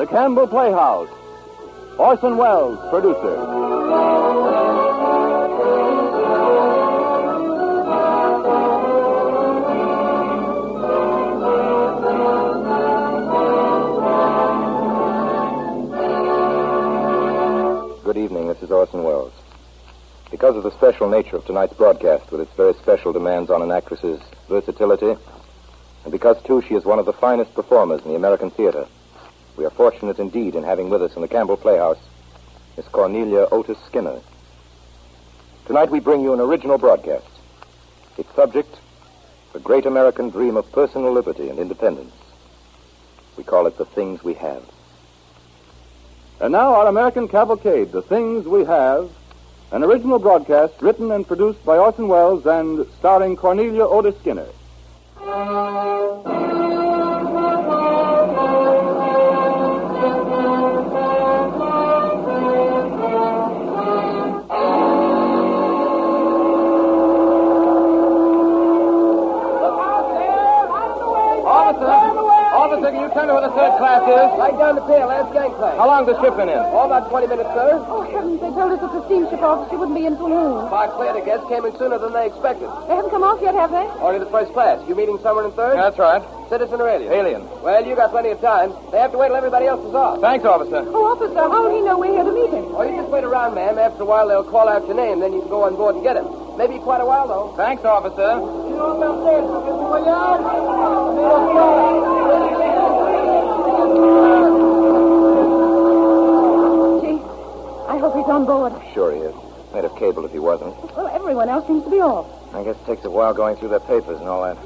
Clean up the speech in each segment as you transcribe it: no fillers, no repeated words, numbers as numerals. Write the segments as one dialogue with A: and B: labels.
A: the Campbell Playhouse. Orson Welles, producer.
B: Good evening, this is Orson Welles. Because of the special nature of tonight's broadcast, with its very special demands on an actress's versatility, and because, too, she is one of the finest performers in the American theater, we are fortunate indeed in having with us in the Campbell Playhouse Miss Cornelia Otis Skinner. Tonight we bring you an original broadcast. Its subject, the great American dream of personal liberty and independence. We call it The Things We Have.
A: And now our American cavalcade, The Things We Have, an original broadcast written and produced by Orson Welles and starring Cornelia Otis Skinner.
B: Officer, can you tell me where the third class is?
C: Right down the pier, last gangplank.
B: How long's the ship been in?
C: Oh, about 20 minutes, sir.
D: Oh, heavens, they told us that the steamship officer she wouldn't be in till noon.
C: Park cleared, I guess. Came in sooner than they expected.
D: They haven't come off yet, have they?
C: Only the first class. You meeting someone in third?
B: That's right.
C: Citizen or alien?
B: Alien.
C: Well, you got plenty of time. They have to wait till everybody else is off.
B: Thanks, officer.
D: Oh, officer, how will he know we're here to meet him?
C: Oh, you just wait around, ma'am. After a while, they'll call out your name. Then you can go on board and get him. Maybe quite a while, though.
B: Thanks, officer.
D: Gee, I hope he's on board.
B: Sure he is. Made of cable if he wasn't.
D: Well, everyone else seems to be off.
B: I guess it takes a while going through their papers and all that.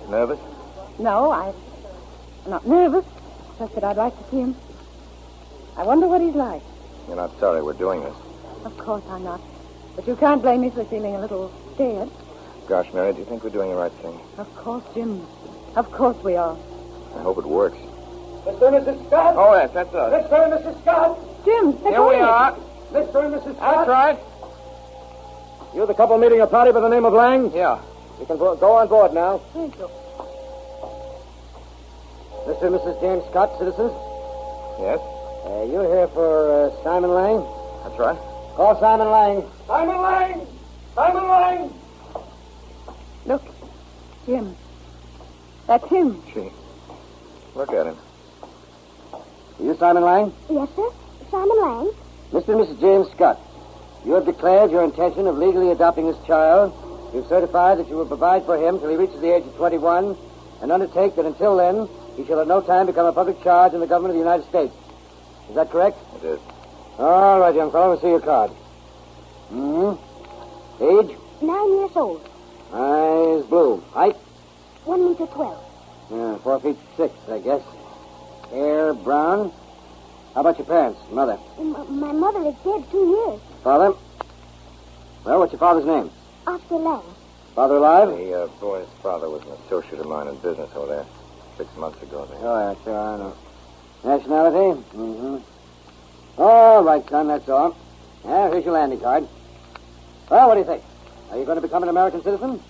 B: Nervous?
D: No, I'm not nervous. Just that I'd like to see him. I wonder what he's like.
B: You're not sorry we're doing this.
D: Of course I'm not. But you can't blame me for feeling a little scared.
B: Gosh, Mary, do you think we're doing the right thing?
D: Of course, Jim. Of course we are.
B: I hope it works.
C: Mr. and Mrs. Scott?
B: Oh, yes, that's us.
C: Mr. and Mrs. Scott?
D: Jim, they're
B: Here we
D: coming.
B: are.
C: Mr. and Mrs. Scott?
B: That's right.
A: You the couple meeting a party by the name of Lang?
B: Yeah.
C: You can go on board now.
D: Thank you.
C: Mr. and Mrs. James Scott, citizens?
B: Yes,
C: You're here for Simon Lang?
B: that's right.
C: Call Simon Lang. Simon Lang! Simon Lang!
D: Look, Jim. That's him.
B: Gee. Look at him.
C: You Simon Lang?
E: Yes, sir. Simon Lang.
C: Mr. and Mrs. James Scott, you have declared your intention of legally adopting this child. You've certified that you will provide for him till he reaches the age of 21 and undertake that until then he shall at no time become a public charge in the government of the United States. Is that correct?
B: It is.
C: All right, young fellow. Let's see your card. Age?
E: 9 years old.
C: Eyes blue. Height?
E: 1 meter 12.
C: 4 feet 6, I guess. Hair brown. How about your parents, mother?
E: My mother is dead 2 years.
C: Father? Well, what's your father's name?
E: Oscar Lang.
C: Father alive?
B: The boy's father was an associate of mine in business over there 6 months ago.
C: Oh, yeah, sure, I know. Nationality? Mm-hmm. All right, son, that's all. Yeah, here's your landing card. Well, what do you think? Are you going to become an American citizen?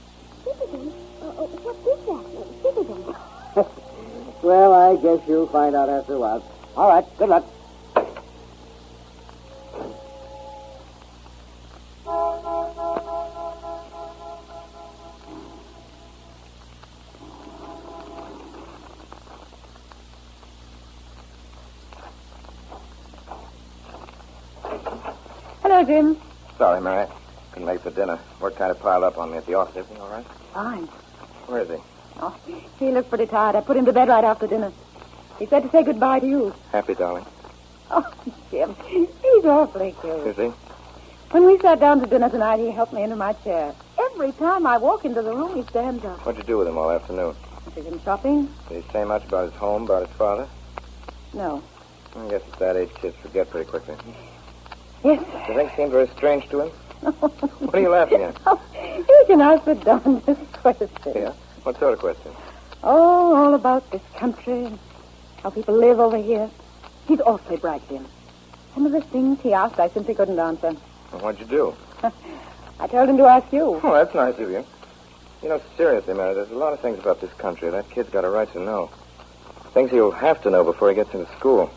E: Citizen? What is that? Citizen?
C: Well, I guess you'll find out after a while. All right, good luck.
D: Hello, Jim.
B: Sorry, Mary. Couldn't make the dinner. Work kind of piled up on me at the office. Everything all right?
D: Fine.
B: Where is he?
D: Oh, he looks pretty tired. I put him to bed right after dinner. He said to say goodbye to you.
B: Happy, darling.
D: Oh, Jim, he's awfully cute.
B: Is he?
D: When we sat down to dinner tonight, he helped me into my chair. Every time I walk into the room, he stands up.
B: What'd you do with him all afternoon?
D: I took him shopping?
B: Did he say much about his home, about his father?
D: No.
B: I guess at that age, kids forget pretty quickly.
D: Yes.
B: Do you think it seemed very strange to him? What are you laughing at?
D: Oh, you can ask the darndest question.
B: Yeah? What sort of question?
D: Oh, all about this country and how people live over here. He's awfully bright, Jim. Some of the things he asked, I simply couldn't answer.
B: Well, what'd you do?
D: I told him to ask you.
B: Oh, that's nice of you. You know, seriously, Mary, there's a lot of things about this country that kid's got a right to know. Things he'll have to know before he gets into school.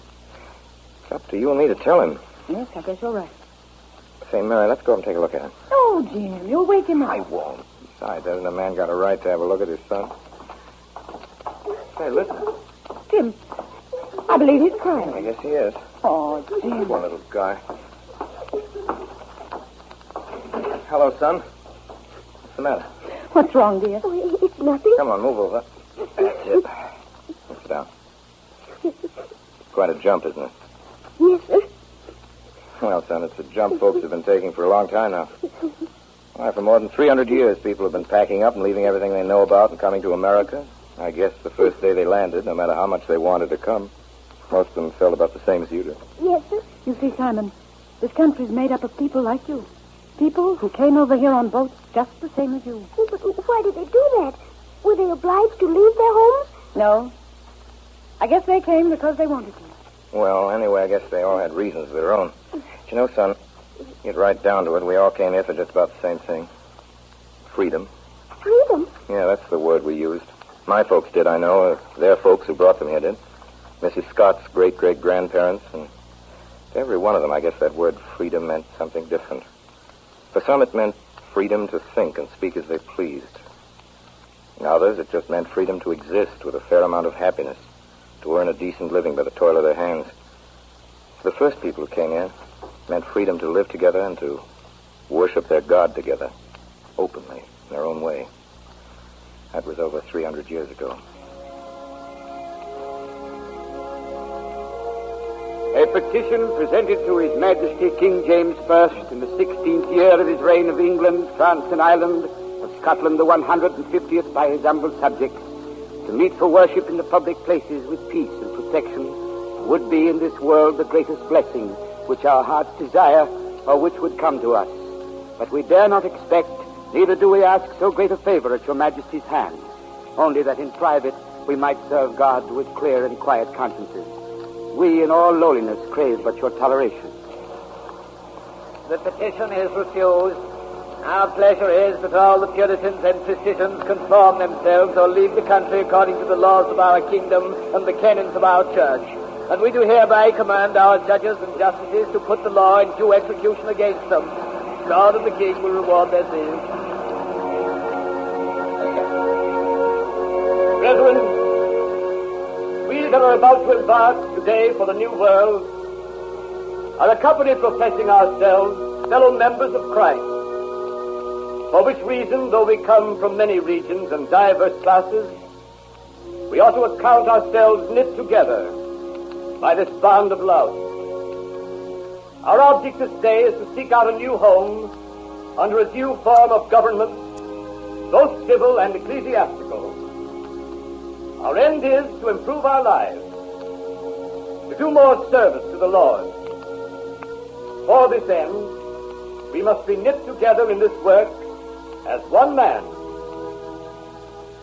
B: up to you and me to tell him.
D: Yes, I guess you're right.
B: Say, Mary, let's go up and take a look at him.
D: Oh, Jim, you'll wake him up.
B: I won't. Besides, hasn't a man got a right to have a look at his son? Say, listen.
D: Jim, I believe he's crying.
B: I guess he is.
D: Oh, Jim.
B: Poor little guy. Hello, son. What's the matter?
D: What's wrong, dear?
E: Oh, it's nothing.
B: Come on, move over. That's it. Sit down. Quite a jump, isn't it?
E: Yes, sir.
B: Well, son, it's a jump folks have been taking for a long time now. Why, for more than 300 years, people have been packing up and leaving everything they know about and coming to America. I guess the first day they landed, no matter how much they wanted to come, most of them felt about the same as you did.
E: Yes, sir.
D: You see, Simon, this country's made up of people like you. People who came over here on boats just the same as you.
E: But why did they do that? Were they obliged to leave their homes?
D: No. I guess they came because they wanted to.
B: Well, anyway, I guess they all had reasons of their own. But you know, son, get right down to it, we all came here for just about the same thing. Freedom.
E: Freedom?
B: Yeah, that's the word we used. My folks did, I know. Their folks who brought them here did. Mrs. Scott's great-great-grandparents, and to every one of them, I guess that word freedom meant something different. For some, it meant freedom to think and speak as they pleased. In others, it just meant freedom to exist with a fair amount of happiness, to earn a decent living by the toil of their hands. The first people who came here meant freedom to live together and to worship their God together, openly, in their own way. That was over 300 years ago.
F: A petition presented to His Majesty King James I in the 16th year of his reign of England, France, and Ireland, of Scotland the 150th by his humble subjects, to meet for worship in the public places with peace and protection, would be in this world the greatest blessing which our hearts desire or which would come to us. But we dare not expect, neither do we ask so great a favor at your Majesty's hand, only that in private we might serve God with clear and quiet consciences. We in all lowliness crave but your toleration.
G: The petition is refused. Our pleasure is that all the Puritans and physicians conform themselves or leave the country according to the laws of our kingdom and the canons of our church. And we do hereby command our judges and justices to put the law in due execution against them. God and the King will reward their zeal. Brethren, we that are about to embark today for the new world are a company professing ourselves fellow members of Christ, for which reason, though we come from many regions and diverse classes, we ought to account ourselves knit together by this bond of love. Our object this day is to seek out a new home under a due form of government, both civil and ecclesiastical. Our end is to improve our lives, to do more service to the Lord. For this end, we must be knit together in this work as one man.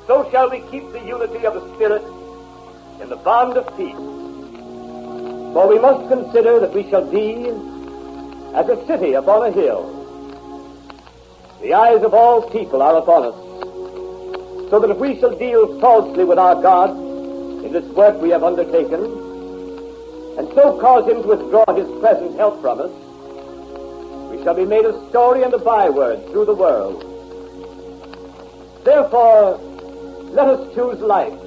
G: So shall we keep the unity of the Spirit in the bond of peace. For we must consider that we shall be as a city upon a hill. The eyes of all people are upon us, so that if we shall deal falsely with our God in this work we have undertaken, and so cause him to withdraw his present help from us, we shall be made a story and a byword through the world. Therefore, let us choose life,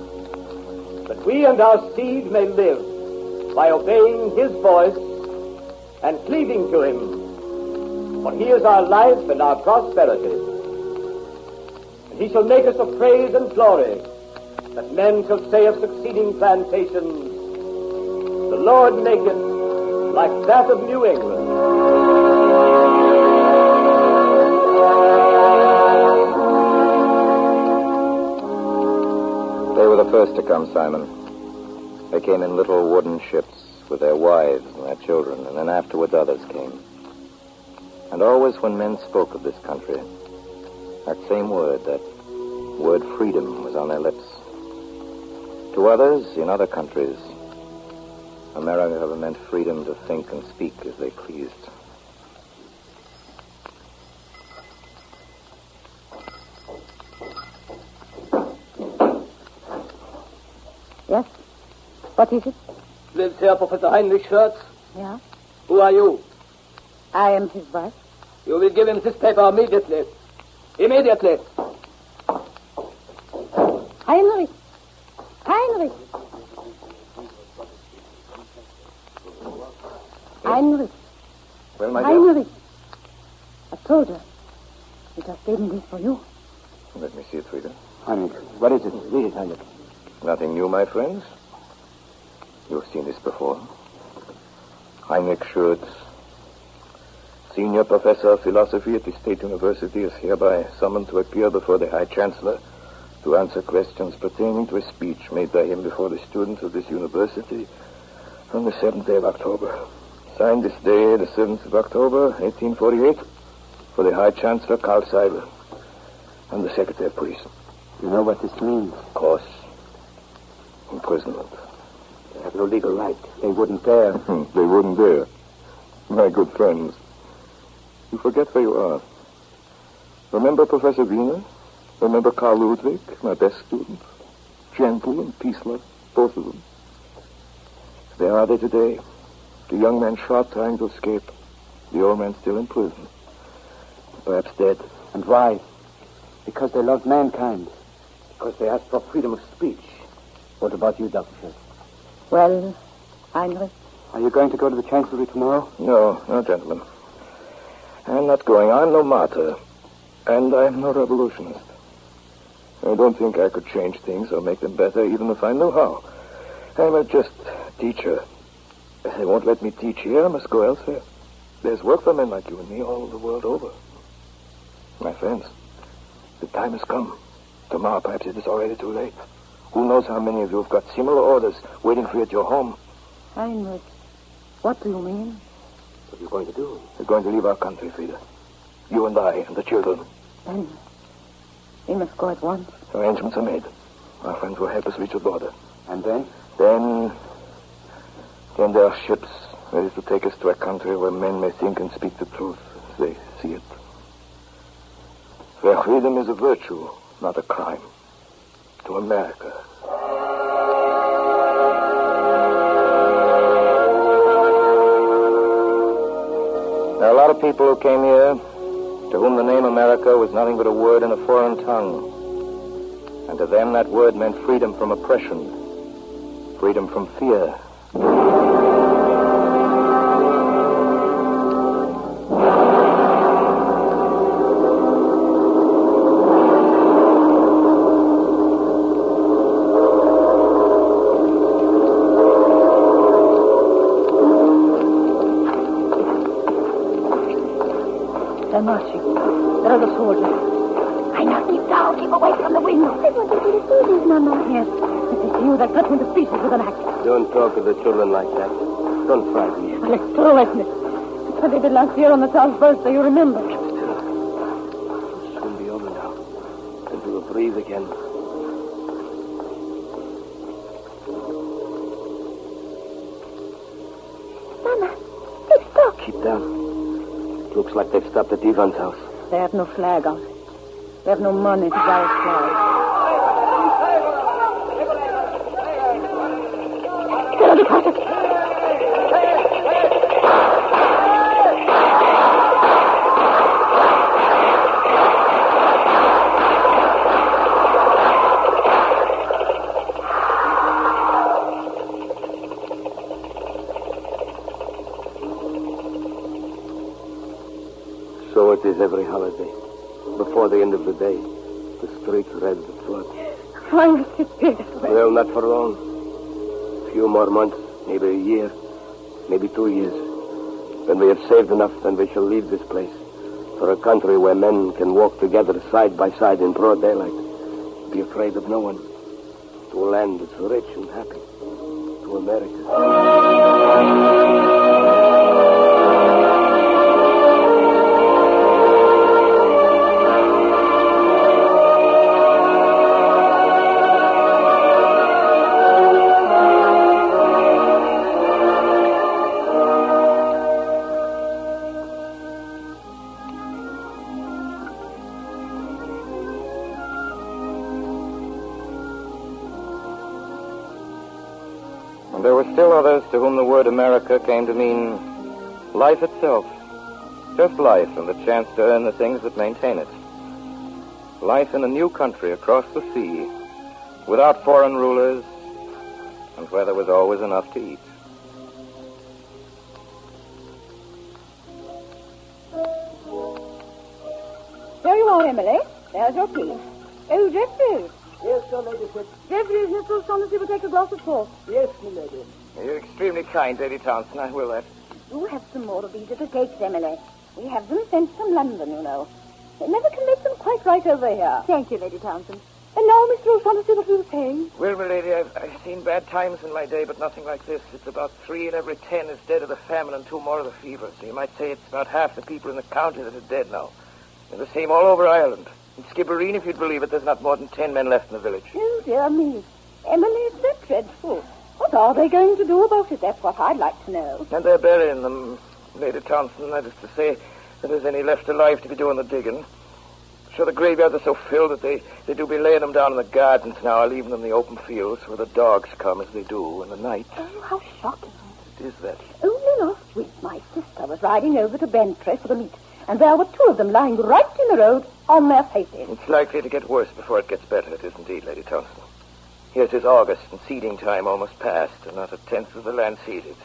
G: that we and our seed may live by obeying his voice and cleaving to him, for he is our life and our prosperity. And he shall make us a praise and glory, that men shall say of succeeding plantations, the Lord maketh like that of New England.
B: They were the first to come, Simon. They came in little wooden ships with their wives and their children, and then afterwards others came. And always when men spoke of this country, that same word, that word freedom, was on their lips. To others, in other countries, America meant freedom to think and speak as they pleased.
D: Yes? What is it?
G: Lives here Professor Heinrich Schurz,
D: Yeah?
G: Who are you?
D: I am his wife.
G: You will give him this paper immediately. Immediately.
D: Heinrich! Heinrich! Heinrich!
B: Well, my dear?
D: Heinrich! A soldier. He just gave me this for you.
B: Let me see it, Frida.
C: Heinrich, what is it? Read it, Heinrich.
B: Nothing new, my friends. You've seen this before. Heinrich Schurz, Senior Professor of Philosophy at the State University, is hereby summoned to appear before the High Chancellor to answer questions pertaining to a speech made by him before the students of this university on the 7th day of October. Signed this day, the 7th of October, 1848, for the High Chancellor, Karl Seiler, and the Secretary of Police.
C: You know what this means?
B: Of course, imprisonment.
C: They have no legal right. They wouldn't dare.
B: They wouldn't dare. My good friends, you forget where you are. Remember Professor Wiener? Remember Karl Ludwig, my best student? Gentle and peace-loving, both of them. There are they today. The young man shot trying to escape. The old man still in prison. Perhaps dead.
C: And why? Because they loved mankind. Because they asked for freedom of speech. What about you, Dr. Schultz?
D: Well, Heinrich?
C: Are you going to go to the Chancellery tomorrow?
B: No, gentlemen. I'm not going. I'm no martyr. And I'm no revolutionist. I don't think I could change things or make them better, even if I knew how. I'm just teacher. If they won't let me teach here, I must go elsewhere. There's work for men like you and me all the world over. My friends, the time has come. Tomorrow, perhaps it is already too late. Who knows how many of you have got similar orders waiting for you at your home?
D: Heinrich, what do you mean?
C: What are you going to do?
B: We're going to leave our country, Frida. You and I and the children.
D: Then, we must go at once.
B: Arrangements are made. Our friends will help us reach the border.
C: And then?
B: Then there are ships ready to take us to a country where men may think and speak the truth as they see it. Where freedom is a virtue, not a crime. To America. There are a lot of people who came here to whom the name America was nothing but a word in a foreign tongue. And to them that word meant freedom from oppression, freedom from fear.
D: They're marching. There are the soldiers. I now keep down. Keep away from the window.
E: I want to see the soldiers, Mama.
D: Yes. If they see you, they'll cut me to pieces with an axe.
C: Don't talk to the children like that. Don't frighten me.
D: Well, it's true, isn't it? That's what they did last year on the town's birthday, you remember.
C: It'll soon be over now. And we will breathe again.
E: Mama, they've stopped.
C: Keep down. Looks like they've stopped at Ivan's house.
D: They have no flag out. They have no money to buy a flag. Get out of the closet.
C: So it is every holiday. Before the end of the day, the streets red with blood.
D: I will sit here.
C: Well, not for long. A few more months, maybe a year, maybe 2 years. When we have saved enough, then we shall leave this place for a country where men can walk together side by side in broad daylight, be afraid of no one. To a land that's rich and happy. To America.
B: And there were still others to whom the word America came to mean life itself. Just life and the chance to earn the things that maintain it. Life in a new country across the sea, without foreign rulers, and where there was always enough to eat.
D: There you are, Emily. There's your key. Oh, Jeffrey.
C: Yes, your ladyship.
D: Jeffrey, isn't it so Shaughnessy will take a glass of port?
C: Yes, my lady.
B: You're extremely kind, Lady Townsend. I will that.
D: Do have some more of these little cakes, Emily. We have them sent from London, you know. They never can make them quite right over here. Thank you, Lady Townsend. And now, Mr. O'Shaughnessy, what were you saying?
B: Well, my lady, I've seen bad times in my day, but nothing like this. It's about 3 in every 10 is dead of the famine and 2 more of the fever. So you might say it's about half the people in the county that are dead now. And the same all over Ireland. In Skibbereen, if you'd believe it, there's not more than 10 men left in the village.
D: Oh, dear me. Emily, it's so dreadful. What are they going to do about it? That's what I'd like to know.
B: And they're burying them, Lady Townsend. That is to say that there's any left alive to be doing the digging. Sure, the graveyards are so filled that they do be laying them down in the gardens now, leaving them in the open fields where the dogs come as they do in the night.
D: Oh, how shocking.
B: It is that.
D: Only last week, my sister was riding over to Bentry for the meet, and there were 2 of them lying right in the road on their faces.
B: It's likely to get worse before it gets better, it is indeed, Lady Townsend. Here's his August, and seeding time almost passed, and not a tenth of the land seeded.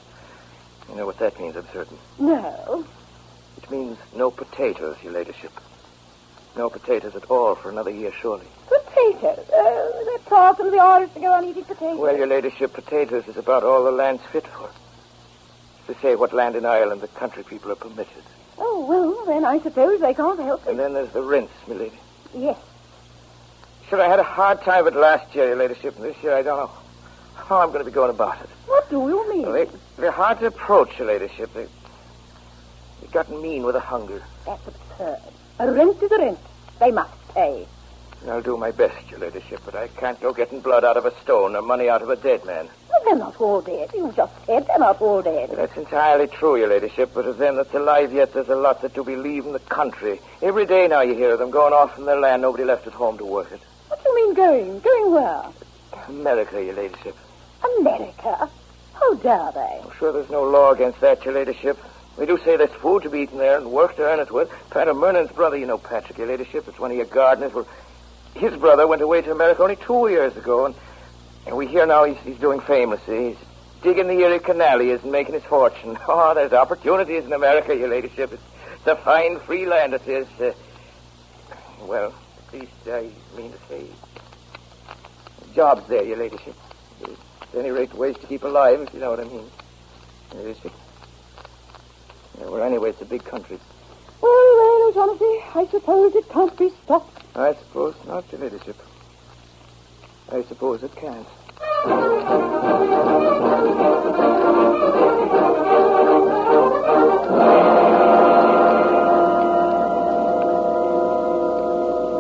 B: You know what that means, I'm certain.
D: No.
B: It means no potatoes, your ladyship. No potatoes at all for another year, surely.
D: Potatoes? Oh, they're taught them the Irish to go on eating potatoes.
B: Well, your ladyship, potatoes is about all the land's fit for. To say what land in Ireland the country people are permitted.
D: Oh, well, then I suppose they can't help it.
B: And then there's the rinse, my lady.
D: Yes.
B: Sure, I had a hard time with it last year, your ladyship, and this year I don't know how I'm going to be going about it.
D: What do you mean?
B: Well, they're hard to approach, your ladyship. They've gotten mean with a hunger.
D: That's absurd. A rent is a rent. They must pay.
B: I'll do my best, your ladyship, but I can't go getting blood out of a stone or money out of a dead man.
D: Well, they're not all dead. You just said they're not all dead.
B: That's entirely true, your ladyship, but of them that's alive yet, there's a lot that do be leaving the country. Every day now you hear of them going off from their land, nobody left at home to work it.
D: What do you mean going? Going where?
B: America, your ladyship.
D: America? How dare they?
B: I'm sure there's no law against that, your ladyship. We do say there's food to be eaten there and work to earn it with. Pat O'Mernon's brother, you know Patrick, your ladyship, it's one of your gardeners. Well, his brother went away to America only 2 years ago, and we hear now he's doing famously. He's digging the Erie Canal, he is, and making his fortune. Oh, there's opportunities in America, your ladyship. It's a fine, free land, it is. Well, at least I mean to say, jobs there, your ladyship. At any rate, ways to keep alive, if you know what I mean. Your ladyship. Yeah, well, anyway, it's a big country.
D: Well, O'Shaughnessy, I suppose it can't be stopped.
B: I suppose not, your ladyship. I suppose it can't.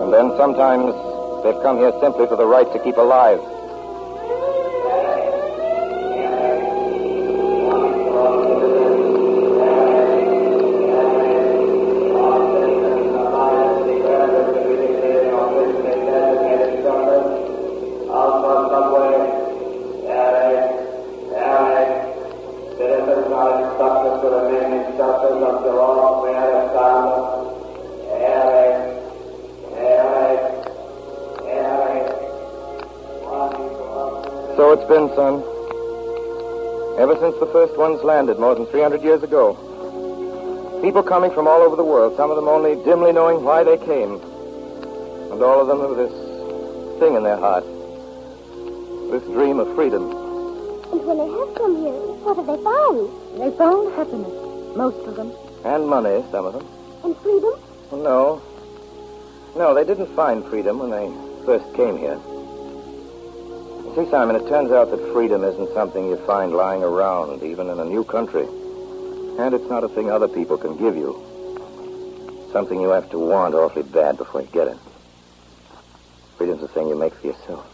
B: And then sometimes they've come here simply for the right to keep alive. So it's been, son. Ever since the first ones landed more than 300 years ago. People coming from all over the world, some of them only dimly knowing why they came. And all of them with this thing in their heart. This dream of freedom.
E: And when they have come here, what have they found?
D: They found happiness, most of them.
B: And money, some of them.
E: And freedom?
B: Well, no. No, they didn't find freedom when they first came here. You see, Simon, it turns out that freedom isn't something you find lying around, even in a new country. And it's not a thing other people can give you. Something you have to want awfully bad before you get it. Freedom's a thing you make for yourself.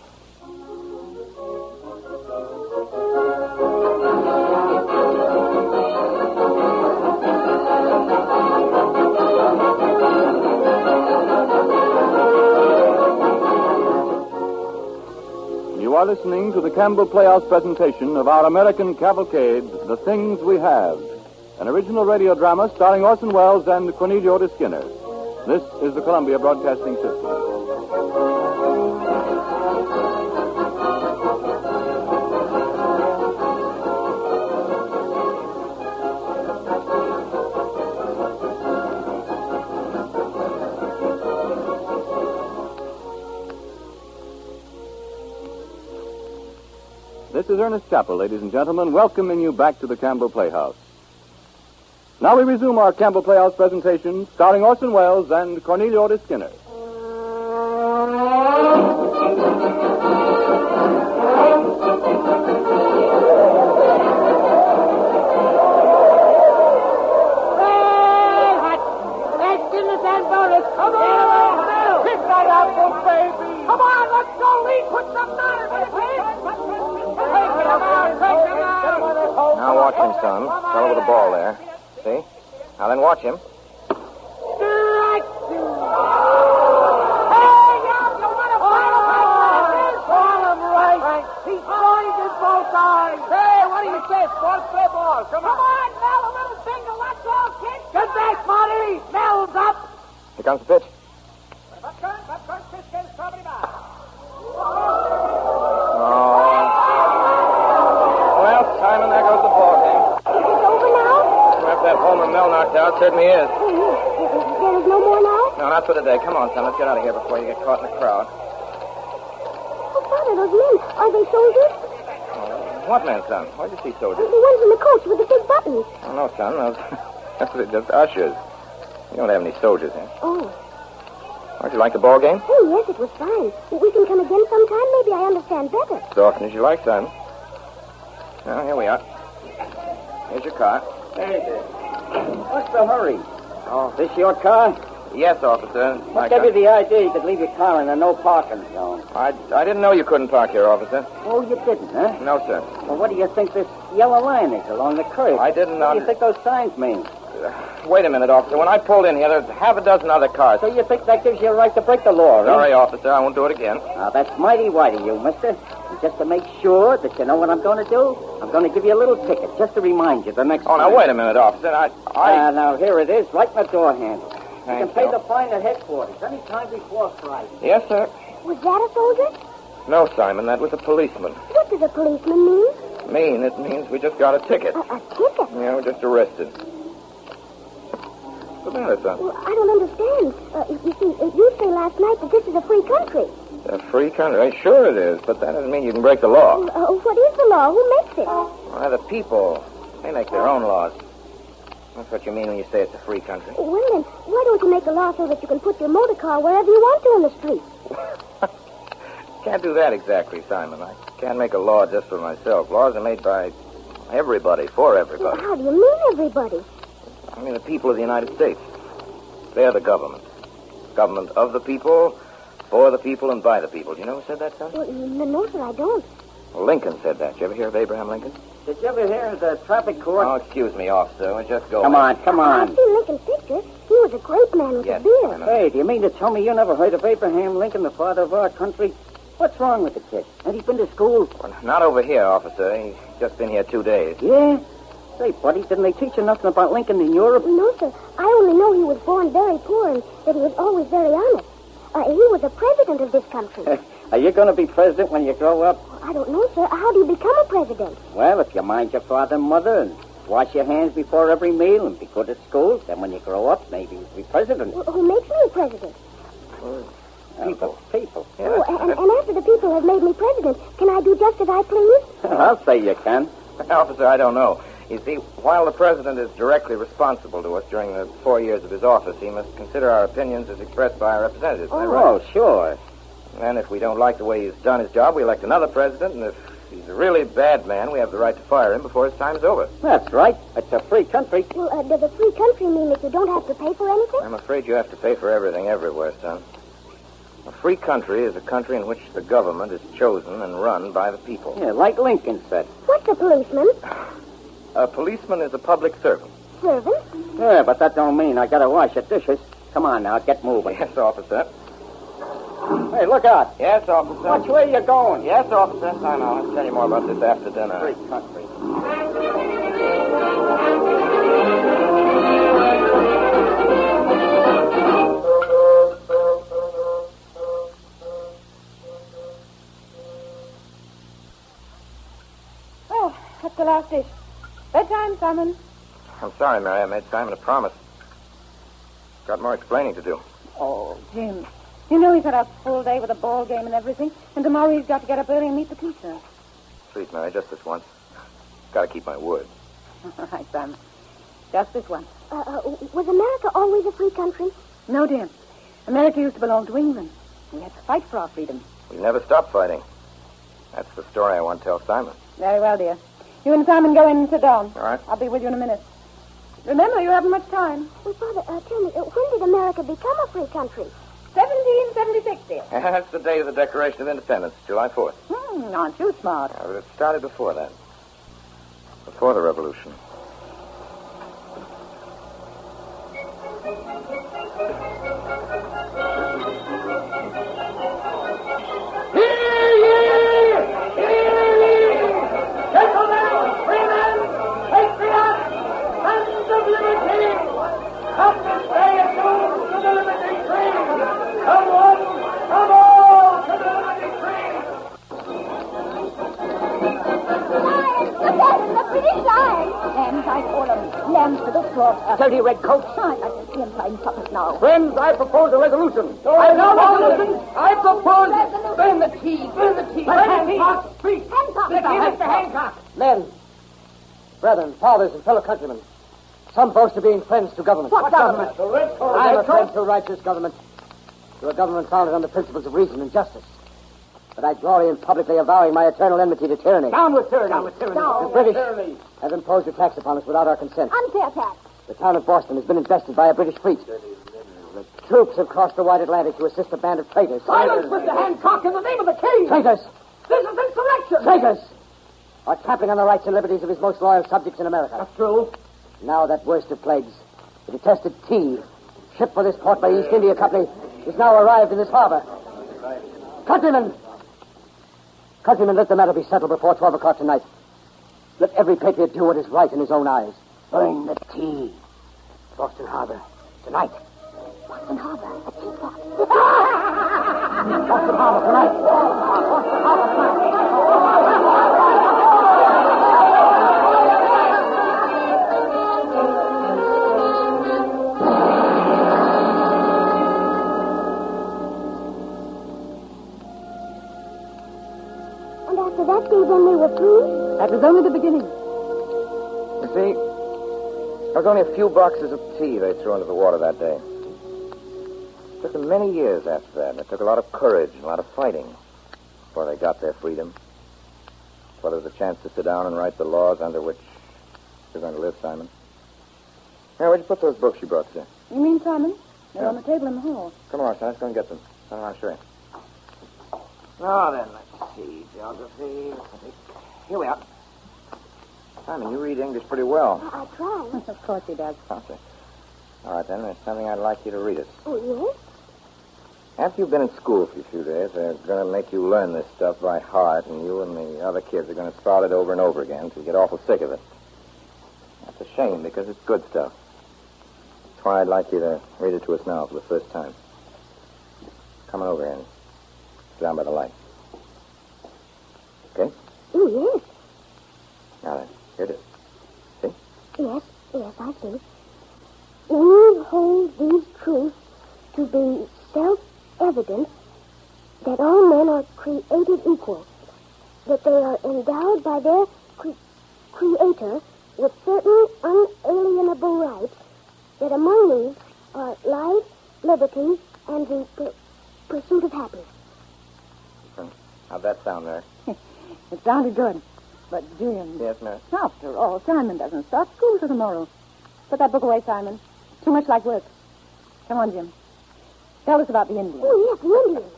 A: You are listening to the Campbell Playhouse presentation of our American cavalcade, The Things We Have, an original radio drama starring Orson Welles and Cornelio de Skinner. This is the Columbia Broadcasting System. This is Ernest Chappell, ladies and gentlemen, welcoming you back to the Campbell Playhouse. Now we resume our Campbell Playhouse presentation, starring Orson Welles and Cornelio de Skinner.
B: Now watch him, son. Fellow with the ball there. See? Now then watch him.
G: He's blinded both eyes. Hey, what do you say, sport? Play ball. Come on, Mel, a little single. That's all, kid. Get back, Marty. Mel's up.
B: Here comes the pitch.
G: Buck turn, pitch goes probably back.
B: Well, Simon, there goes the ball game.
E: Is it over now?
B: After that homer Mel knocked out, certainly is.
E: There is no more now?
B: No, not for today. Come on, son. Let's get out of here before you get caught in the crowd.
E: Oh, Father, those men, are they soldiers?
B: What men, son? Why'd you see soldiers?
E: The ones in the coach with the big buttons.
B: Oh, no, son. Those are just ushers. You don't have any soldiers here.
E: Oh.
B: Don't you like the ball game?
E: Oh, yes, it was fine. We can come again sometime. Maybe I understand better.
B: As often as you like, son. Well, here we are. Here's your car.
C: Hey there. What's the hurry? Oh, this your car?
B: Yes, officer.
C: What gave you the idea you could leave your car in a no parking zone?
B: I didn't know you couldn't park here, officer.
C: Oh, you didn't, huh?
B: No, sir.
C: Well, what do you think this yellow line is along the curb?
B: I didn't know.
C: What do you think those signs mean?
B: Wait a minute, officer. When I pulled in here, there's half a dozen other cars.
C: So you think that gives you a right to break the law, huh?
B: Sorry, officer. I won't do it again.
C: Now, that's mighty white of you, mister. And just to make sure that you know what I'm going to do, I'm going to give you a little ticket, just to remind you the next time.
B: Oh, now, wait a minute, officer.
C: Now, here it is, right in the door handle. You can pay
B: you.
C: the fine at headquarters any time before Friday.
B: Yes, sir.
E: Was that a soldier?
B: No, Simon. That was a policeman.
E: What does a policeman mean?
B: It means we just got a ticket.
E: A ticket?
B: Yeah, we're just arrested. What's the matter, son?
E: Well, I don't understand. You see, you say last night that this is a free country.
B: A free country? Sure it is, but that doesn't mean you can break the law.
E: What is the law? Who makes it?
B: Well, the people. They make their own laws. That's what you mean when you say it's a free country.
E: Well, then, why don't you make a law so that you can put your motor car wherever you want to in the street?
B: Can't do that exactly, Simon. I can't make a law just for myself. Laws are made by everybody, for everybody.
E: Well, how do you mean everybody?
B: I mean the people of the United States. They're the government. Government of the people, for the people, and by the people. Do you know who said that, son?
E: Well, no, sir, I don't.
B: Well, Lincoln said that. Did you ever hear of Abraham Lincoln?
C: Did you ever hear of the traffic court?
B: Oh, excuse me, officer. We're just going.
C: Come on.
E: I've seen Lincoln's picture. He was a great man with
B: Yes,
E: a beard.
B: I know.
C: Hey, do you mean to tell me you never heard of Abraham Lincoln, the father of our country? What's wrong with the kid? Has he been to school?
B: Well, not over here, officer. He's just been here 2 days.
C: Yeah? Say, buddy, didn't they teach you nothing about Lincoln in Europe?
E: No, sir. I only know he was born very poor and that he was always very honest. He was the president of this country.
C: Are you going to be president when you grow up?
E: I don't know, sir. How do you become a president?
C: Well, if you mind your father and mother and wash your hands before every meal and be good at school, then when you grow up, maybe you'll be president.
E: Well, who makes me a president?
C: People. People.
B: Yeah,
E: Oh, and after the people have made me president, can I do just as I please?
C: I'll say you can.
B: Officer, I don't know. You see, while the president is directly responsible to us during the 4 years of his office, he must consider our opinions as expressed by our representatives. Isn't that right?
C: Oh, sure.
B: And if we don't like the way he's done his job, we elect another president, and if he's a really bad man, we have the right to fire him before his time's over.
C: That's right. It's a free country.
E: Well, does a free country mean that you don't have to pay for anything?
B: I'm afraid you have to pay for everything everywhere, son. A free country is a country in which the government is chosen and run by the people.
C: Yeah, like Lincoln said.
E: What's a policeman?
B: A policeman is a public servant.
E: Servant?
C: Yeah, but that don't mean I gotta wash the dishes. Come on now, get moving.
B: Yes, officer.
F: Hey, look out.
B: Yes, officer.
F: Which way you going?
B: Yes, officer. I know. I'll tell you more about this after dinner.
F: Free country.
D: Oh, that's the last dish. Bedtime, Simon.
B: I'm sorry, Mary. I made Simon a promise. Got more explaining to do.
D: Oh, Jim. You know he's had a full day with a ball game and everything, and tomorrow he's got to get up early and meet the teacher.
B: Please, Mary, just this once. Got to keep my word.
D: All right, Simon. Just this one.
E: Was America always a free country?
D: No, dear. America used to belong to England. We had to fight for our freedom.
B: We never stopped fighting. That's the story I want to tell Simon.
D: Very well, dear. You and Simon go in and sit down.
B: All right.
D: I'll be with you in a minute. Remember, you haven't much time.
E: Well, Father, tell me, when did America become a free country?
D: 1776, dear.
B: That's the date of the Declaration of Independence, July 4th.
D: Aren't you smart?
B: Yeah, but it started before that. Before the Revolution.
F: Dirty red coats.
D: I'd like to see him playing puppets now.
F: Friends, I propose a resolution. I propose... Burn the tea. Burn the tea. Hancock, speak.
E: Hancock.
F: Mr. Hancock.
C: Men, brethren, fathers, and fellow countrymen, some boast of being friends to government.
F: What government? The red coat.
C: I'm a friend to a righteous government, to a government founded on the principles of reason and justice. But I glory in publicly avowing my eternal enmity to tyranny.
F: Down with tyranny. Down with tyranny.
C: The British have imposed a tax upon us without our consent.
E: Unfair tax.
C: The town of Boston has been invested by a British fleet. The troops have crossed the wide Atlantic to assist a band of traitors.
F: Silence, Mr. Hancock, in the name of the king!
C: Traitors!
F: This is insurrection!
C: Traitors! Are trampling on the rights and liberties of his most loyal subjects in America.
F: That's true.
C: Now that worst of plagues, the detested tea, shipped for this port by the East India Company, is now arrived in this harbor. Countrymen! Countrymen, let the matter be settled before 12 o'clock tonight. Let every patriot do what is right in his own eyes. Burn the tea. Boston Harbor. Tonight.
E: Boston Harbor at 2 o'clock.
C: Boston Harbor tonight. Boston Harbor tonight.
E: And after that day, then they were free?
D: That was only the beginning.
B: You see, there was only a few boxes of tea they threw into the water that day. It took them many years after that, and it took a lot of courage and a lot of fighting before they got their freedom. Before there was a chance to sit down and write the laws under which you're going to live, Simon. Here, where'd you put those books you brought, sir?
D: You mean, Simon? They're
B: Yeah.
D: on the table in the hall.
B: Come on, son. Let's go and get them. I'll show you.
F: Now then, let's see. Geography. Here we are.
B: Simon, you read English pretty well.
E: I try.
D: Of course he does.
B: Okay. All right, then. There's something I'd like you to read us.
E: Oh, yes?
B: After you've been in school for a few days, they're going to make you learn this stuff by heart, and you and the other kids are going to start it over and over again until you get awful sick of it. That's a shame, because it's good stuff. That's why I'd like you to read it to us now for the first time. Come on over here and sit down by the light. Okay?
E: Oh, yes.
B: Now then, here it is. See?
E: Yes, I see. We hold these truths to be self-evident that all men are created equal, that they are endowed by their Creator with certain unalienable rights, that among these are life, liberty, and the pursuit of happiness.
B: How'd that sound, Mary?
D: It sounded good. But, Jim...
B: Yes, Mary?
D: After all, Simon doesn't start school till tomorrow. Put that book away, Simon. Too much like work. Come on, Jim. Tell us about the Indians.
E: Oh, yes, the Indians.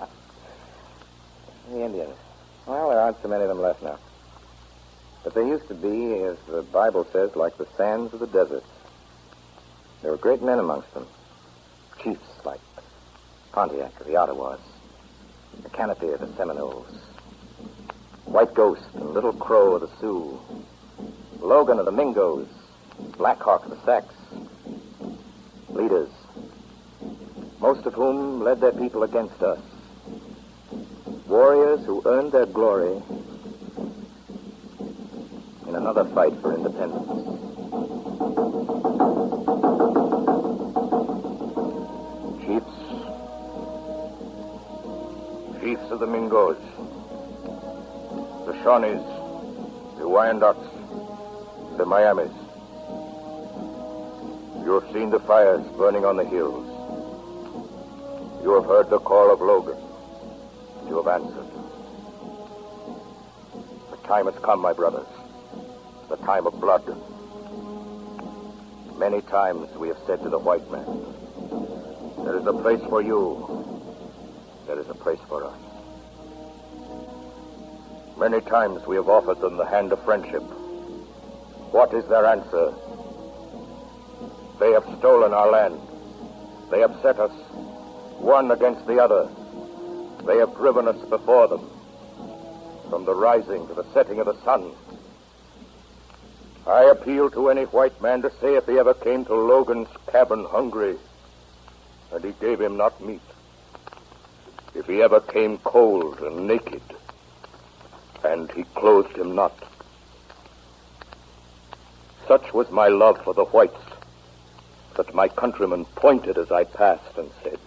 B: The Indians. Well, there aren't so many of them left now. But they used to be, as the Bible says, like the sands of the desert. There were great men amongst them. Chiefs like Pontiac or the Ottawas. the Canopy of the Seminoles, White Ghost and Little Crow of the Sioux, Logan of the Mingos, Black Hawk of the Sacs. Leaders, most of whom led their people against us. Warriors who earned their glory in another fight for independence. Chiefs of the Mingos, the Shawnees, the Wyandots, the Miamis. You have seen the fires burning on the hills. You have heard the call of Logan. You have answered. The time has come, my brothers. The time of blood. Many times we have said to the white man, there is a place for you. There is a place for us. Many times we have offered them the hand of friendship. What is their answer? They have stolen our land. They have set us one against the other. They have driven us before them, from the rising to the setting of the sun. I appeal to any white man to say if he ever came to Logan's cabin hungry, and he gave him not meat. If he ever came cold and naked, and he clothed him not. Such was my love for the whites, that my countrymen pointed as I passed and said,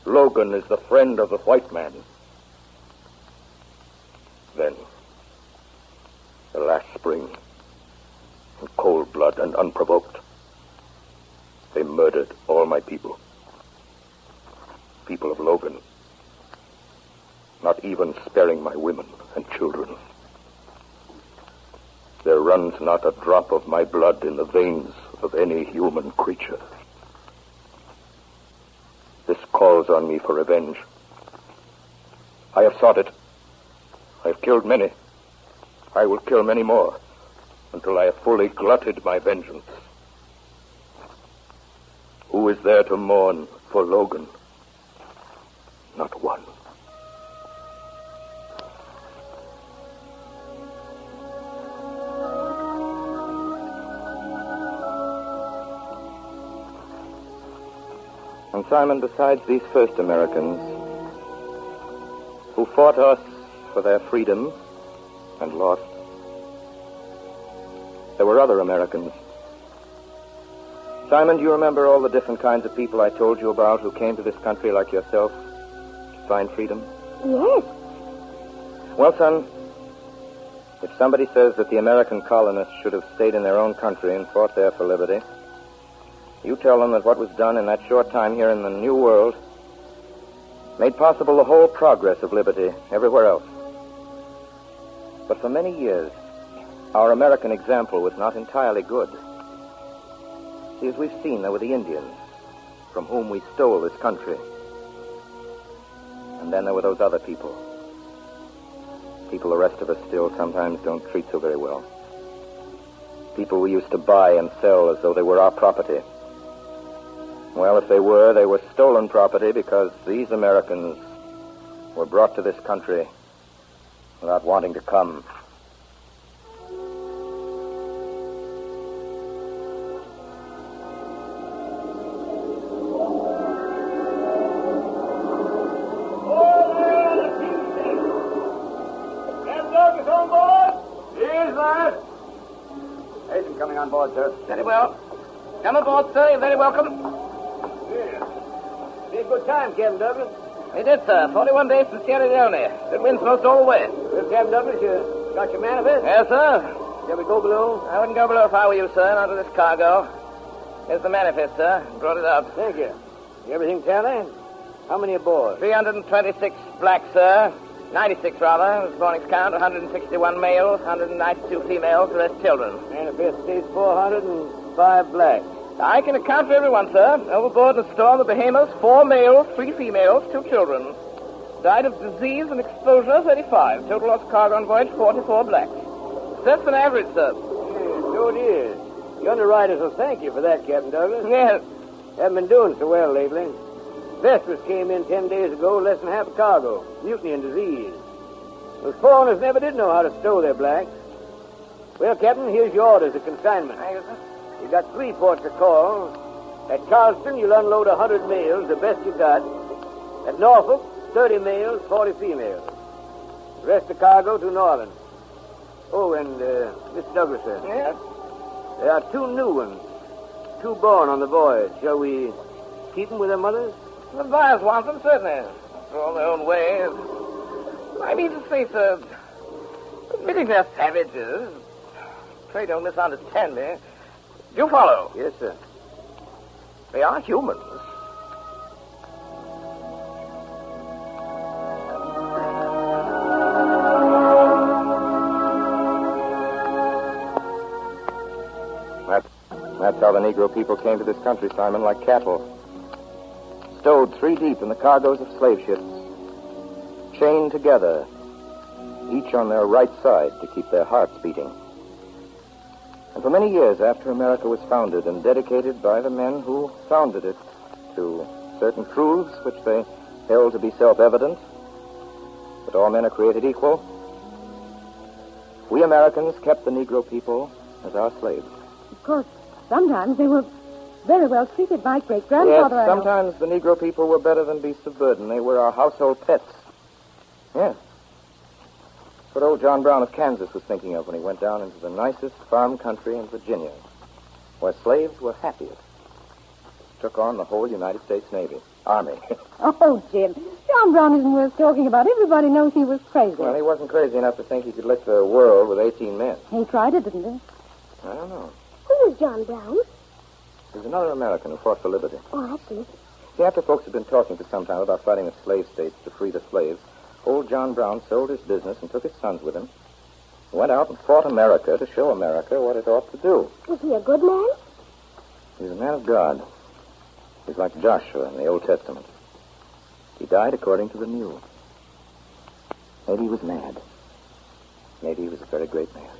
B: Logan is the friend of the white man. Then, the last spring, in cold blood and unprovoked, they murdered all my people. People of Logan, not even sparing my women and children. There runs not a drop of my blood in the veins of any human creature. This calls on me for revenge. I have sought it. I have killed many. I will kill many more until I have fully glutted my vengeance. Who is there to mourn for Logan? Not one. And Simon, besides these first Americans who fought us for their freedom and lost, there were other Americans. Simon, do you remember all the different kinds of people I told you about who came to this country like yourself to find freedom?
E: Yes.
B: Well, son, if somebody says that the American colonists should have stayed in their own country and fought there for liberty, you tell them that what was done in that short time here in the New World made possible the whole progress of liberty everywhere else. But for many years, our American example was not entirely good. See, as we've seen, there were the Indians, from whom we stole this country. And then there were those other people. People the rest of us still sometimes don't treat so very well. People we used to buy and sell as though they were our property. Well, if they were stolen property because these Americans were brought to this country without wanting to come.
F: Coming on board, sir.
C: Very well. Come aboard, sir. You're very welcome.
F: Yeah. Be a good time, Captain Douglas.
C: We did, sir. 41 days to Sierra Leone. Good winds most all the way.
F: Well, Captain Douglas, you got your manifest?
C: Yes, sir.
F: Shall we go below?
C: I wouldn't go below if I were you, sir. Not with this cargo. Here's the manifest, sir. Brought it up.
F: Thank you. Everything tally? How many aboard?
C: 326 blacks, sir. 96, rather. This morning's count. 161 males, 192 females, the rest children.
F: Manifest states 405 blacks.
C: I can account for everyone, sir. Overboard in the storm, the Bahamas, 4 males, 3 females, 2 children. Died of disease and exposure, 35. Total lost cargo on voyage, 44 blacks. That's an average, sir.
F: Yeah, so it is. The underwriters will thank you for that, Captain Douglas.
C: Yes.
F: Haven't been doing so well lately.
G: Vespers came in 10 days ago, less than half a cargo. Mutiny and disease. Those foreigners never did know how to stow their blacks. Well, Captain, here's your orders of consignment.
C: Thank you, sir.
G: You got 3 ports to call. At Charleston, you'll unload 100 males, the best you got. At Norfolk, 30 males, 40 females. The rest of the cargo to New Orleans. Oh, and, Miss Douglas, sir.
C: Yes?
G: There are 2 new ones. 2 born on the voyage. Shall we keep them with their mothers?
C: The buyers want them, certainly. For all their own ways. I mean to say, sir, admitting they're savages, pray don't misunderstand me. Do you follow?
G: Yes, sir.
C: They are humans.
B: That's how the Negro people came to this country, Simon, like cattle. Stowed 3 deep in the cargoes of slave ships. Chained together, each on their right side to keep their hearts beating. And for many years after America was founded and dedicated by the men who founded it to certain truths which they held to be self-evident, that all men are created equal, we Americans kept the Negro people as our slaves.
D: Of course, sometimes they were very well treated. My great-grandfather...
B: Yes, sometimes the Negro people were better than beasts of burden. They were our household pets. Yes. That's what old John Brown of Kansas was thinking of when he went down into the nicest farm country in Virginia, where slaves were happiest. Took on the whole United States Navy. Army.
D: Oh, Jim, John Brown isn't worth talking about. Everybody knows he was crazy.
B: Well, he wasn't crazy enough to think he could lick the world with 18 men.
D: He tried it, didn't he?
B: I don't know.
E: Who is John Brown?
B: There's another American who fought for liberty.
E: Oh, I see.
B: See, after folks had been talking for some time about fighting the slave states to free the slaves, old John Brown sold his business and took his sons with him. He went out and fought America to show America what it ought to do.
E: Was he a good man?
B: He was a man of God. He's like Joshua in the Old Testament. He died according to the New. Maybe he was mad. Maybe he was a very great man.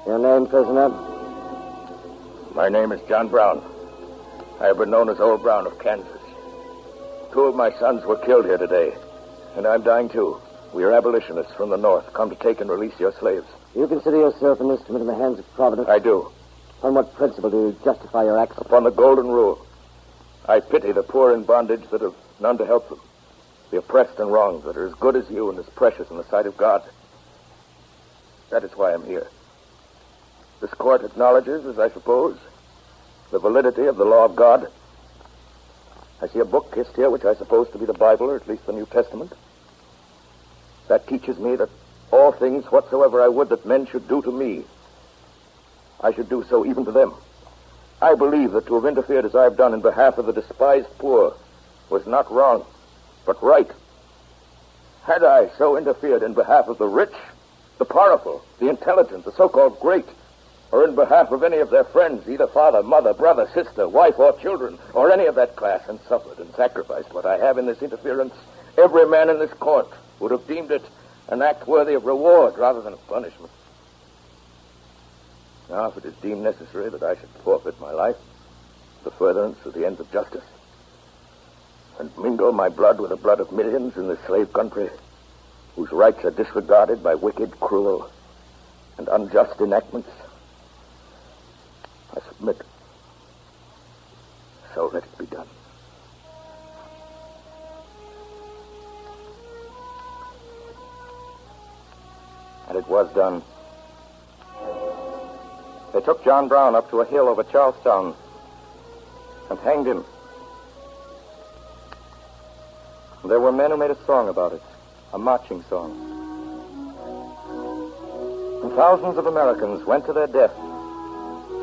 C: Your name, prisoner?
H: My name is John Brown. I have been known as Old Brown of Kansas. 2 of my sons were killed here today, and I'm dying too. We are abolitionists from the North, come to take and release your slaves.
C: Do you consider yourself an instrument in the hands of Providence?
H: I do.
C: On what principle do you justify your acts?
H: Upon the golden rule. I pity the poor in bondage that have none to help them. The oppressed and wronged that are as good as you and as precious in the sight of God. That is why I'm here. This court acknowledges, as I suppose, the validity of the law of God. I see a book kissed here, which I suppose to be the Bible, or at least the New Testament. That teaches me that all things whatsoever I would that men should do to me, I should do so even to them. I believe that to have interfered as I have done in behalf of the despised poor was not wrong, but right. Had I so interfered in behalf of the rich, the powerful, the intelligent, the so-called great, or in behalf of any of their friends, either father, mother, brother, sister, wife, or children, or any of that class, and suffered and sacrificed what I have in this interference, every man in this court would have deemed it an act worthy of reward rather than of punishment. Now, if it is deemed necessary that I should forfeit my life, the furtherance of the ends of justice, and mingle my blood with the blood of millions in this slave country, whose rights are disregarded by wicked, cruel, and unjust enactments, I submit. So let it be done.
B: And it was done. They took John Brown up to a hill over Charlestown and hanged him. There were men who made a song about it, a marching song. And thousands of Americans went to their death,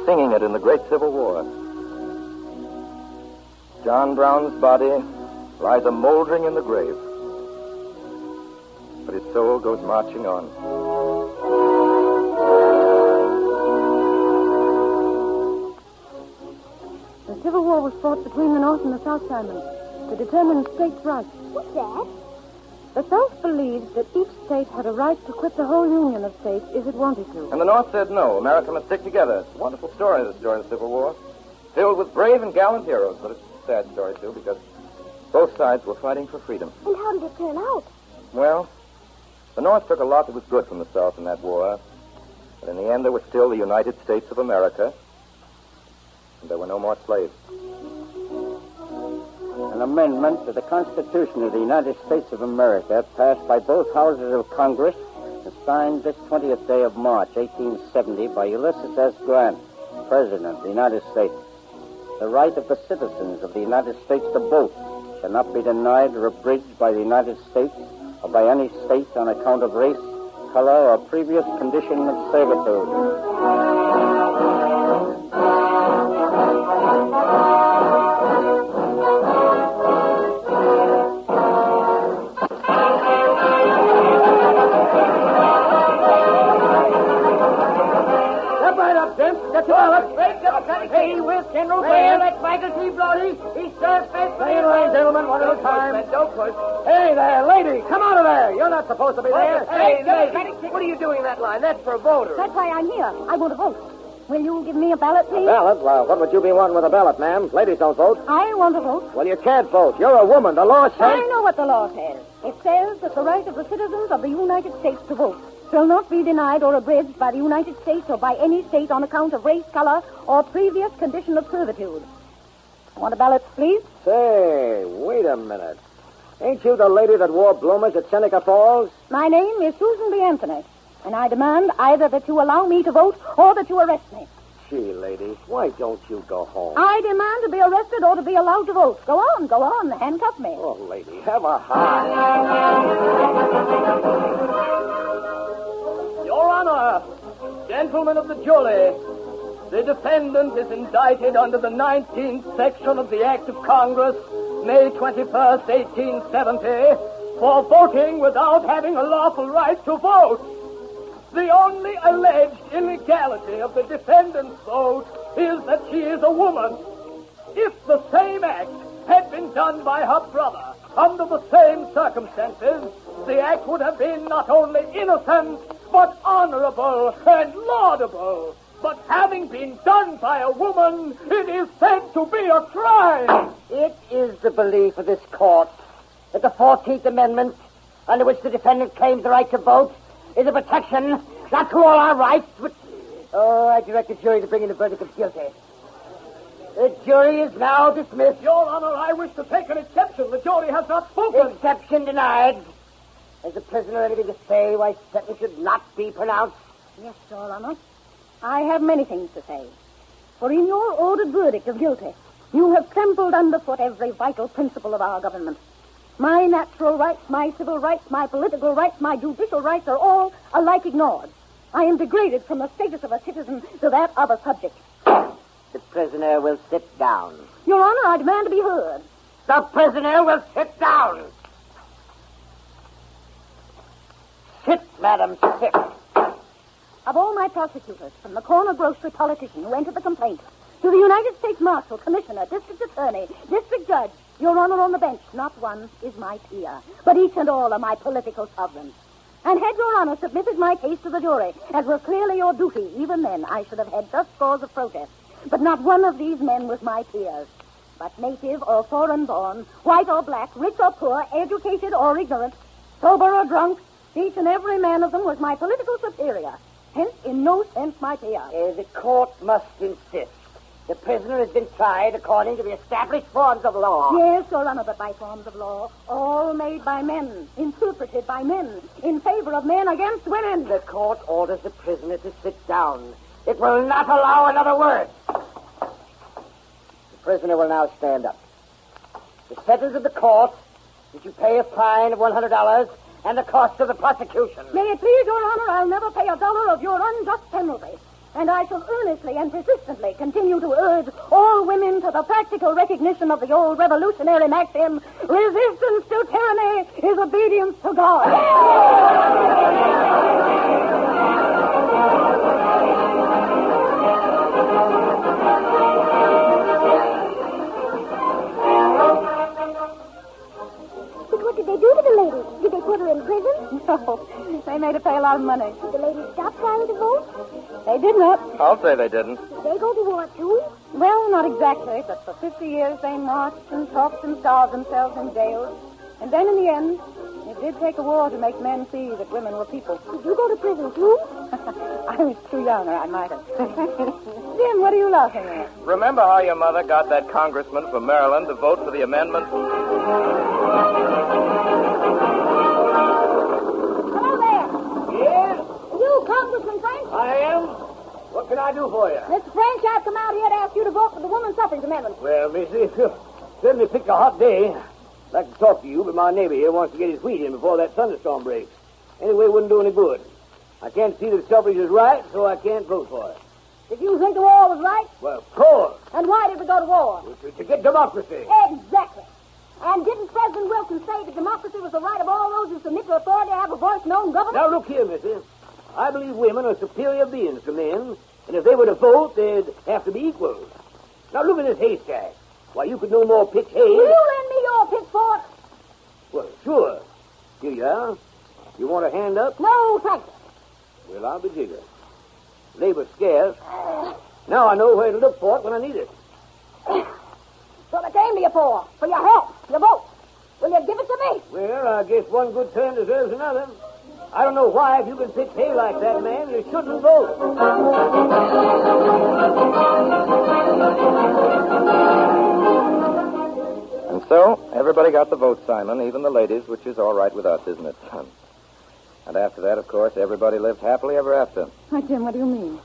B: singing it in the Great Civil War. John Brown's body lies a moldering in the grave, but his soul goes marching on.
D: The Civil War was fought between the North and the South, Simon, to determine states' rights.
E: What's that?
I: The South believes that each state had a right to quit the whole union of states if it wanted to.
B: And the North said no. America must stick together. It's a wonderful story, this story of the Civil War. Filled with brave and gallant heroes, but it's a sad story, too, because both sides were fighting for freedom.
E: And how did it turn out?
B: Well, the North took a lot that was good from the South in that war. But in the end, there was still the United States of America, and there were no more slaves.
C: An amendment to the Constitution of the United States of America, passed by both houses of Congress, and signed this 20th day of March, 1870, by Ulysses S. Grant, President of the United States. The right of the citizens of the United States to vote shall not be denied or abridged by the United States or by any state on account of race, color, or previous condition of servitude.
G: Hey, with General Grant. That's Michael T. Brody. He starts fast. Lay right, gentlemen, one at a time. Don't push. Hey there, lady, come out of there. You're not supposed to be there. Hey, lady, what are you doing in that line? That's for voters.
D: That's why I'm here. I want to vote. Will you give me a ballot, please?
C: Ballot? Well, what would you be wanting with a ballot, ma'am? Ladies don't vote.
D: I want to vote.
C: Well, you can't vote. You're a woman. The law says...
D: I know what the law says. It says that the right of the citizens of the United States to vote shall not be denied or abridged by the United States or by any state on account of race, color, or previous condition of servitude. Want a ballot, please?
C: Say, wait a minute. Ain't you the lady that wore bloomers at Seneca Falls?
D: My name is Susan B. Anthony, and I demand either that you allow me to vote or that you arrest me.
C: Gee, lady, why don't you go home?
D: I demand to be arrested or to be allowed to vote. Go on, handcuff me.
C: Oh, lady, have a heart.
G: Your Honor, gentlemen of the jury, the defendant is indicted under the 19th section of the Act of Congress, May 21st, 1870, for voting without having a lawful right to vote. The only alleged illegality of the defendant's vote is that she is a woman. If the same act had been done by her brother under the same circumstances, the act would have been not only innocent, but honorable and laudable. But having been done by a woman, it is said to be a crime.
C: It is the belief of this court that the 14th Amendment, under which the defendant claims the right to vote, is a protection not to all our rights, but... Oh, I direct the jury to bring in a verdict of guilty. The jury is now dismissed.
G: Your Honor, I wish to take an exception. The jury has not spoken.
C: Exception denied. Has the prisoner anything to say why sentence should not be pronounced?
D: Yes, Your Honor. I have many things to say. For in your ordered verdict of guilty, you have trampled underfoot every vital principle of our government. My natural rights, my civil rights, my political rights, my judicial rights are all alike ignored. I am degraded from the status of a citizen to that of a subject.
C: The prisoner will sit down.
D: Your Honor, I demand to be heard.
C: The prisoner will sit down. Sit, madam, sit.
D: Of all my prosecutors, from the corner grocery politician who entered the complaint, to the United States Marshal, Commissioner, District Attorney, District Judge, Your Honor, on the bench, not one is my peer, but each and all are my political sovereigns. And had Your Honor submitted my case to the jury, as was clearly your duty, even then I should have had just cause of protest. But not one of these men was my peers. But native or foreign-born, white or black, rich or poor, educated or ignorant, sober or drunk, each and every man of them was my political superior. Hence, in no sense, my peer.
C: The court must insist. The prisoner has been tried according to the established forms of law.
D: Yes, Your Honor, but by forms of law, all made by men, interpreted by men, in favor of men against women.
C: The court orders the prisoner to sit down. It will not allow another word. The prisoner will now stand up. The sentence of the court is you pay a fine of $100 and the cost of the prosecution.
D: May it please Your Honor, I'll never pay $1 of your unjust penalty. And I shall earnestly and persistently continue to urge all women to the practical recognition of the old revolutionary maxim, resistance to tyranny is obedience to God.
E: But what did they do to the lady? Did they put
D: They made her pay a lot of money.
E: Did the ladies stop trying to vote?
D: They did not.
H: I'll say they didn't.
E: Did they go to war, too?
D: Well, not exactly, but for 50 years they marched and talked and starved themselves in jails. And then in the end, it did take a war to make men see that women were people.
E: Did you go to prison, too?
D: I was too young, or I might have. Jim, what are you laughing at?
H: Remember how your mother got that congressman from Maryland to vote for the amendment?
D: Hello there.
G: Yes,
D: You, Congressman French?
G: I am. What can I do for you?
D: Mr. French, I've come out here to ask you to vote for the women's suffrage amendment.
G: Well, missy, certainly picked a hot day. I'd like to talk to you, but my neighbor here wants to get his wheat in before that thunderstorm breaks. Anyway, it wouldn't do any good. I can't see that suffrage is right, so I can't vote for it.
D: Did you think the war was right?
G: Well, of course.
D: And why did we go to war?
G: To get democracy.
D: Exactly. And didn't President Wilson say that democracy was the right of all those who submit to authority to have a voice known government?
G: Now, look here, missy. I believe women are superior beings to men, and if they were to vote, they'd have to be equals. Now, look at this haystack. Why, you could no more pitch hay...
D: Will you lend me your pitchfork?
G: Well, sure. Here you are. You want a hand up?
D: No, thank you.
G: Well, I'll be jiggered. Labor's scarce. Now I know where to look for it when I need it.
D: So I came to you for your help, your vote. Will you give it to me?
G: Well, I guess one good turn deserves another. I don't know why, if you can pitch hay like that, man, you shouldn't vote.
B: And so, everybody got the vote, Simon, even the ladies, which is all right with us, isn't it, son? And after that, of course, everybody lived happily ever after.
D: Why, Jim, what do you mean?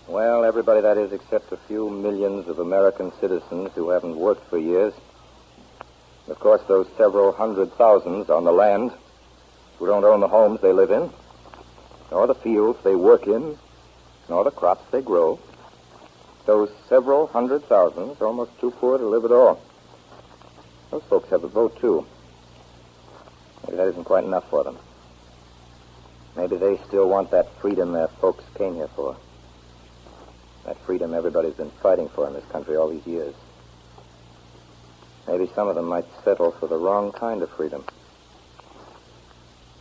B: Well, everybody, that is, except a few millions of American citizens who haven't worked for years. Of course, those several hundred thousands on the land who don't own the homes they live in, nor the fields they work in, nor the crops they grow. Those several hundred thousands, almost too poor to live at all. Those folks have a vote, too. Maybe that isn't quite enough for them. Maybe they still want that freedom their folks came here for. That freedom everybody's been fighting for in this country all these years. Maybe some of them might settle for the wrong kind of freedom.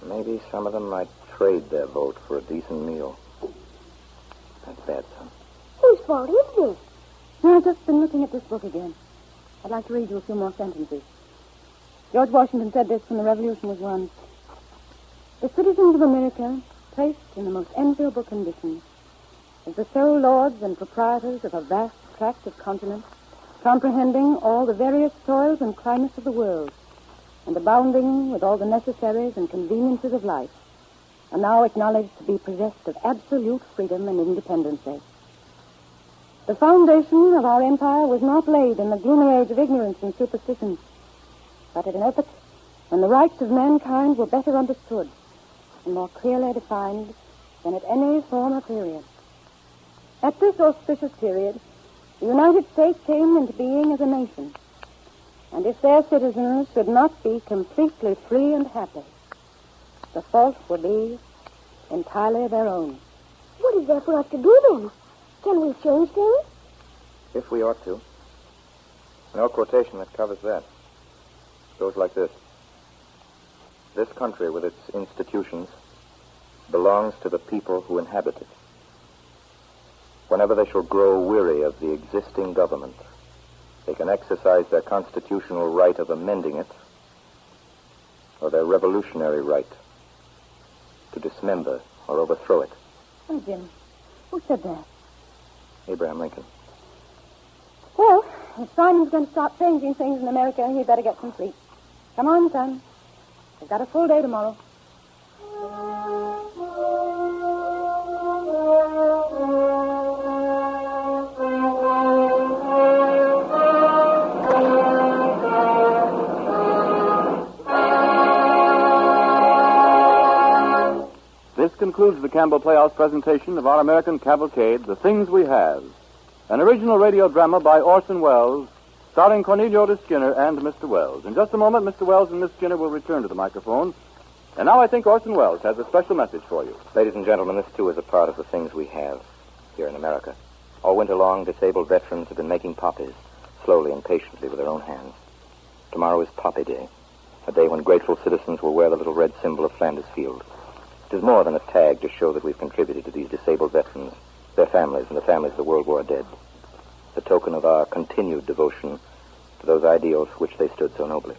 B: Maybe some of them might trade their vote for a decent meal. That's bad, son.
E: Whose fault is this?
D: No, I've just been looking at this book again. I'd like to read you a few more sentences. George Washington said this when the Revolution was won. The citizens of America, placed in the most enviable conditions, as the sole lords and proprietors of a vast tract of continent, comprehending all the various soils and climates of the world, and abounding with all the necessaries and conveniences of life, are now acknowledged to be possessed of absolute freedom and independency. The foundation of our empire was not laid in the gloomy age of ignorance and superstition, but at an epoch when the rights of mankind were better understood and more clearly defined than at any former period. At this auspicious period, the United States came into being as a nation, and if their citizens should not be completely free and happy, the fault would be entirely their own.
E: What is there for us to do, then? Can we change things?
B: If we ought to. No quotation that covers that. It goes like this. This country, with its institutions, belongs to the people who inhabit it. Whenever they shall grow weary of the existing government, they can exercise their constitutional right of amending it, or their revolutionary right to dismember or overthrow it.
D: Oh, Jim, who said that?
B: Abraham Lincoln.
D: Well, if Simon's going to start changing things in America, he'd better get some sleep. Come on, son. We've got a full day tomorrow.
A: This concludes the Campbell Playhouse presentation of our American cavalcade, The Things We Have, an original radio drama by Orson Welles, starring Cornelio de Skinner and Mr. Wells. In just a moment, Mr. Wells and Miss Skinner will return to the microphone. And now I think Orson Welles has a special message for you.
B: Ladies and gentlemen, this, too, is a part of the things we have here in America. All winter long, disabled veterans have been making poppies, slowly and patiently with their own hands. Tomorrow is Poppy Day, a day when grateful citizens will wear the little red symbol of Flanders Field. It is more than a tag to show that we've contributed to these disabled veterans, their families, and the families of the World War dead. The token of our continued devotion to those ideals for which they stood so nobly.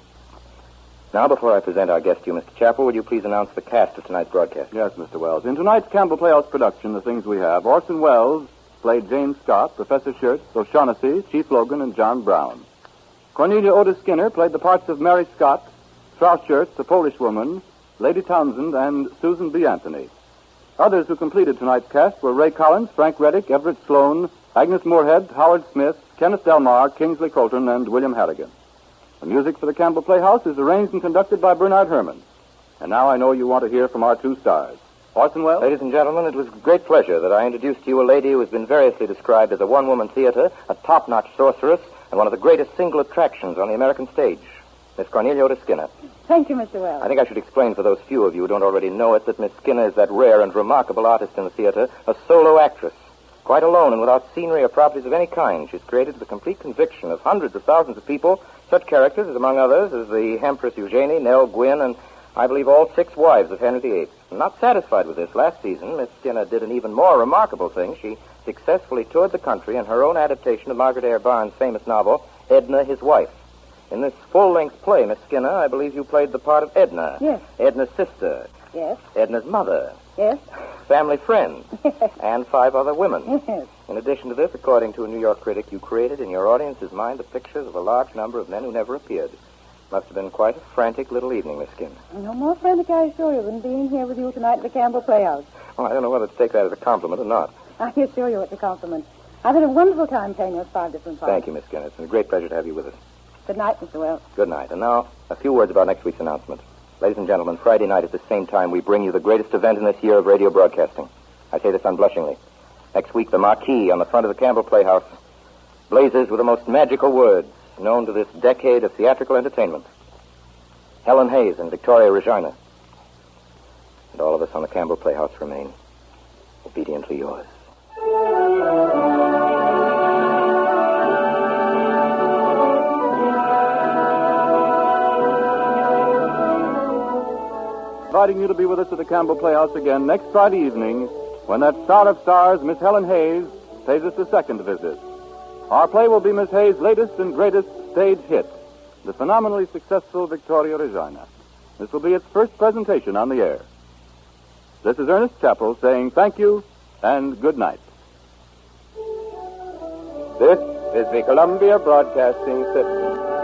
B: Now, before I present our guest to you, Mr. Chappell, would you please announce the cast of tonight's broadcast?
A: Yes, Mr. Wells. In tonight's Campbell Playhouse production, The Things We Have, Orson Welles played James Scott, Professor Schurz, O'Shaughnessy, Chief Logan, and John Brown. Cornelia Otis Skinner played the parts of Mary Scott, Frau Schurz, the Polish woman, Lady Townsend, and Susan B. Anthony. Others who completed tonight's cast were Ray Collins, Frank Reddick, Everett Sloan, Agnes Moorehead, Howard Smith, Kenneth Delmar, Kingsley Colton, and William Harrigan. The music for the Campbell Playhouse is arranged and conducted by Bernard Herrmann. And now I know you want to hear from our two stars. Orson Welles?
B: Ladies and gentlemen, it was with great pleasure that I introduced to you a lady who has been variously described as a one-woman theater, a top-notch sorceress, and one of the greatest single attractions on the American stage, Miss Cornelia Otis Skinner.
I: Thank you, Mr. Wells.
B: I think I should explain for those few of you who don't already know it that Miss Skinner is that rare and remarkable artist in the theater, a solo actress. Quite alone and without scenery or properties of any kind, she's created to the complete conviction of hundreds of thousands of people such characters as, among others, as the Empress Eugenie, Nell Gwynn, and I believe all 6 wives of Henry VIII. Not satisfied with this, last season, Miss Skinner did an even more remarkable thing. She successfully toured the country in her own adaptation of Margaret Eyre Barnes' famous novel, Edna, His Wife. In this full-length play, Miss Skinner, I believe you played the part of Edna.
I: Yes.
B: Edna's sister.
I: Yes.
B: Edna's mother.
I: Yes.
B: Family friend.
I: Yes.
B: And 5 other women.
I: Yes.
B: In addition to this, according to a New York critic, you created in your audience's mind the pictures of a large number of men who never appeared. Must have been quite a frantic little evening, Miss Skinner.
I: No more frantic, I assure you, than being here with you tonight at the Campbell Playhouse.
B: Well, I don't know whether to take that as a compliment or not.
I: I assure you it's a compliment. I've had a wonderful time playing those 5 different parts.
B: Thank you, Miss Skinner. It's been a great pleasure to have you with us.
I: Good night, Mr. Wells.
B: Good night. And now, a few words about next week's announcement. Ladies and gentlemen, Friday night at the same time, we bring you the greatest event in this year of radio broadcasting. I say this unblushingly. Next week, the marquee on the front of the Campbell Playhouse blazes with the most magical words known to this decade of theatrical entertainment. Helen Hayes and Victoria Regina. And all of us on the Campbell Playhouse remain obediently yours.
A: Inviting you to be with us at the Campbell Playhouse again next Friday evening when that star of stars, Miss Helen Hayes, pays us a second visit. Our play will be Miss Hayes' latest and greatest stage hit, the phenomenally successful Victoria Regina. This will be its first presentation on the air. This is Ernest Chappell saying thank you and good night.
G: This is the Columbia Broadcasting System.